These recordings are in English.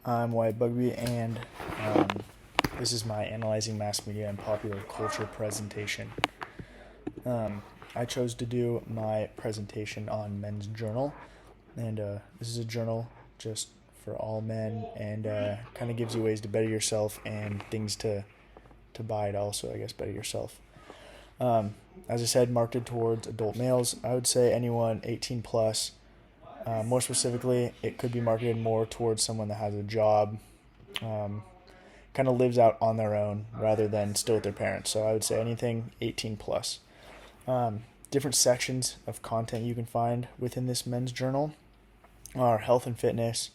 I'm Wyatt Bugby, and um, this is my Analyzing Mass Media and Popular Culture presentation. I chose to do my presentation on Men's Journal, and this is a journal just for all men, and kind of gives you ways to better yourself and things to buy to also, I guess, better yourself. As I said, marketed towards adult males. I would say anyone 18 plus. More specifically, it could be marketed more towards someone that has a job, kind of lives out on their own rather than still with their parents. So I would say anything 18 plus. Different sections of content you can find within this men's journal are health and fitness,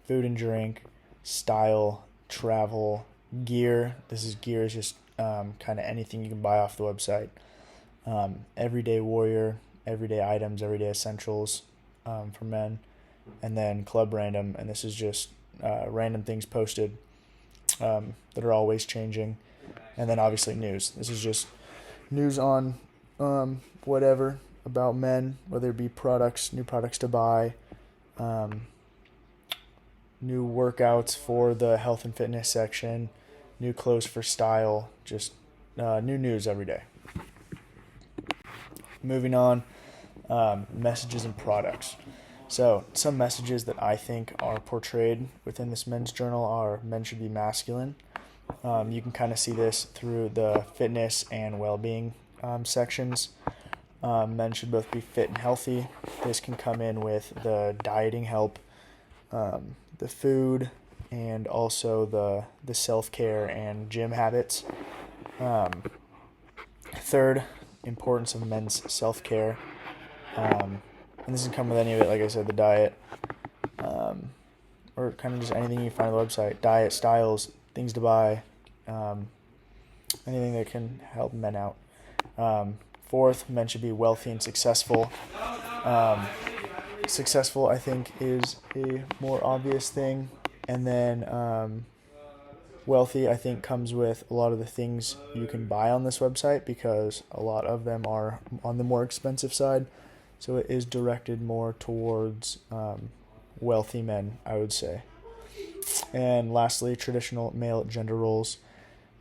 food and drink, style, travel, gear. Gear is just kind of anything you can buy off the website. Everyday warrior, everyday items, everyday essentials for men, and then club random, and this is just random things posted that are always changing, and then obviously news. This is just news on whatever about men, whether it be products, new products to buy, new workouts for the health and fitness section, new clothes for style, just new news every day. Moving on, messages and products. So some messages that I think are portrayed within this men's journal are men should be masculine. You can kind of see this through the fitness and well-being sections. Men should both be fit and healthy. This can come in with the dieting help, the food, and also the self-care and gym habits. Third, importance of men's self-care. And this can come with any of it, like I said, the diet, or kind of just anything you find on the website. Diet, styles, things to buy, anything that can help men out. Fourth, men should be wealthy and successful. Successful, I think, is a more obvious thing. And then wealthy, I think, comes with a lot of the things you can buy on this website because a lot of them are on the more expensive side. So it is directed more towards wealthy men, I would say. And lastly, traditional male gender roles.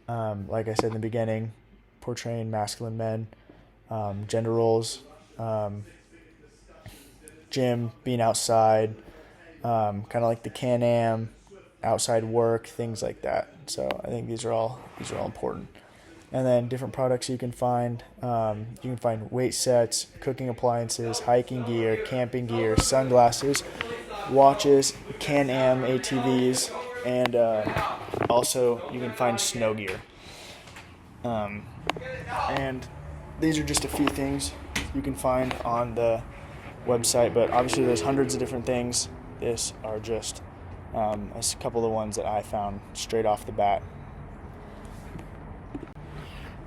Like I said in the beginning, portraying masculine men, gender roles, gym, being outside, kind of like the Can-Am, outside work, things like that. So I think these are all important. And then different products you can find. You can find weight sets, cooking appliances, hiking gear, camping gear, sunglasses, watches, Can-Am ATVs, and also you can find snow gear. And these are just a few things you can find on the website, but obviously there's hundreds of different things. This are just a couple of the ones that I found straight off the bat.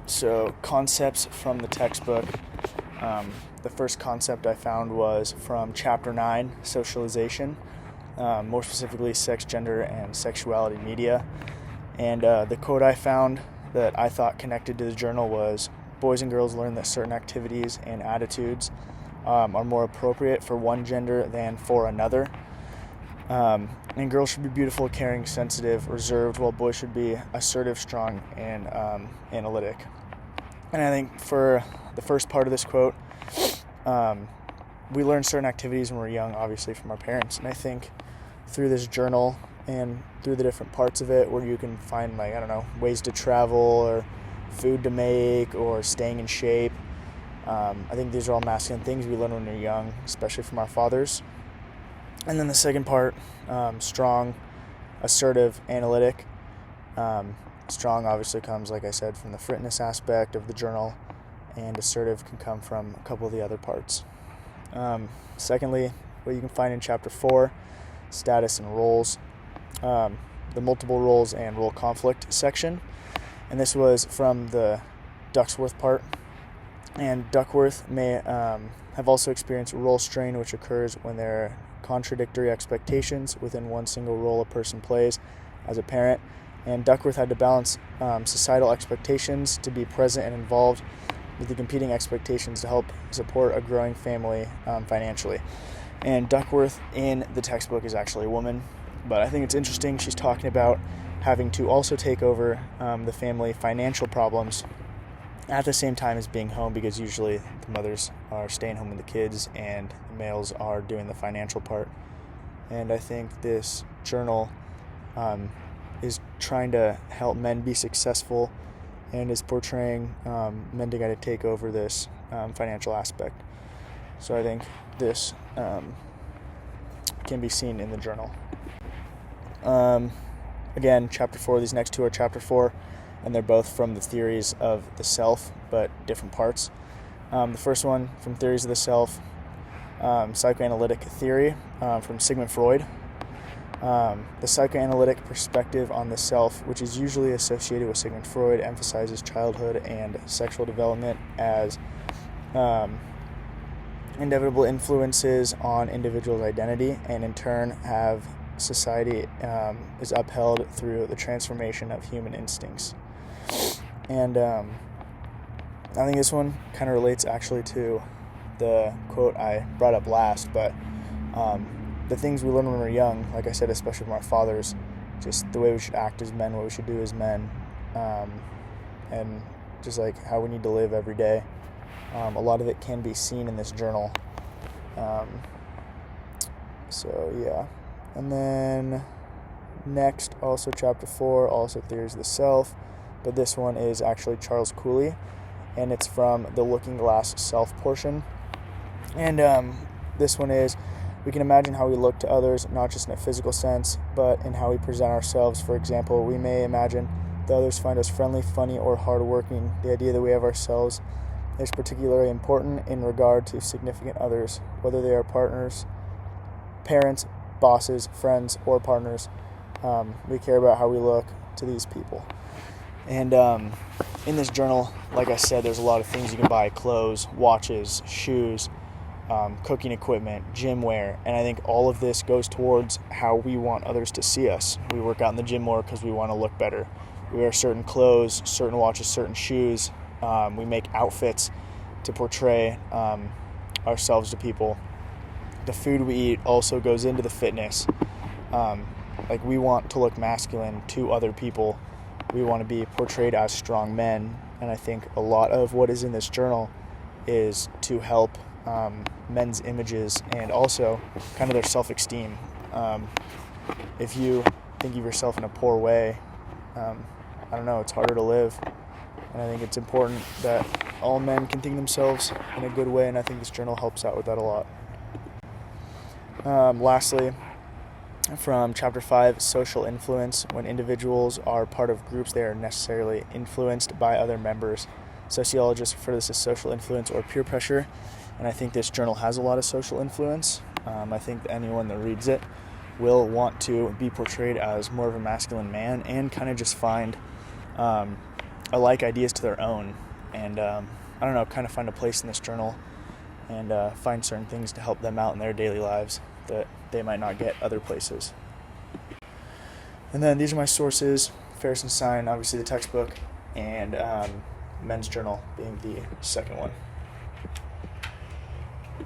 So concepts from the textbook. The first concept I found was from Chapter 9, Socialization, more specifically sex, gender, and sexuality media. And the quote I found that I thought connected to the journal was, boys and girls learn that certain activities and attitudes are more appropriate for one gender than for another. And girls should be beautiful, caring, sensitive, reserved, while boys should be assertive, strong, and analytic. And I think for the first part of this quote, we learn certain activities when we're young, obviously, from our parents. And I think through this journal and through the different parts of it where you can find, ways to travel or food to make or staying in shape, I think these are all masculine things we learn when we're young, especially from our fathers. And then the second part, strong, assertive, analytic. Strong obviously comes, like I said, from the fitness aspect of the journal, and assertive can come from a couple of the other parts. Secondly, what you can find in Chapter 4, status and roles, the multiple roles and role conflict section. And this was from the Duckworth part. And Duckworth may have also experienced role strain, which occurs when there are contradictory expectations within one single role a person plays as a parent. And Duckworth had to balance societal expectations to be present and involved with the competing expectations to help support a growing family financially. And Duckworth in the textbook is actually a woman, But I think it's interesting. She's talking about having to also take over the family financial problems at the same time as being home, because usually the mothers are staying home with the kids and the males are doing the financial part. And I think this journal is trying to help men be successful and is portraying men to got to take over this financial aspect. So I think this can be seen in the journal. Again, chapter 4, these next two are chapter 4, and they're both from the theories of the self, but different parts. The first one, from theories of the self, psychoanalytic theory from Sigmund Freud. The psychoanalytic perspective on the self, which is usually associated with Sigmund Freud, emphasizes childhood and sexual development as inevitable influences on individuals' identity, and in turn have society is upheld through the transformation of human instincts. And I think this one kind of relates actually to the quote I brought up last, but the things we learn when we're young, like I said, especially from our fathers, just the way we should act as men, what we should do as men, and just like how we need to live every day. A lot of it can be seen in this journal. So yeah. And then next, also chapter 4, also theories of the self, but this one is actually Charles Cooley, and it's from the Looking Glass Self portion. And this one is, we can imagine how we look to others, not just in a physical sense, but in how we present ourselves. For example, we may imagine that others find us friendly, funny, or hardworking. The idea that we have ourselves is particularly important in regard to significant others, whether they are partners, parents, bosses, friends, or partners. We care about how we look to these people. And in this journal, like I said, there's a lot of things you can buy: clothes, watches, shoes, cooking equipment, gym wear, and I think all of this goes towards how we want others to see us. We work out in the gym more because we want to look better. We wear certain clothes, certain watches, certain shoes. We make outfits to portray ourselves to people. The food we eat also goes into the fitness. Like, we want to look masculine to other people. We want to be portrayed as strong men, and I think a lot of what is in this journal is to help men's images and also kind of their self-esteem. If you think of yourself in a poor way, I don't know, it's harder to live. And I think it's important that all men can think of themselves in a good way, and I think this journal helps out with that a lot. Lastly, from chapter 5, social influence. When individuals are part of groups, they are necessarily influenced by other members. Sociologists refer to this as social influence or peer pressure, and I think this journal has a lot of social influence. I think that anyone that reads it will want to be portrayed as more of a masculine man and kind of just find alike ideas to their own, and I don't know, kind of find a place in this journal and find certain things to help them out in their daily lives that they might not get other places. And then these are my sources: Ferris and Stein, obviously the textbook, and Men's Journal being the second one.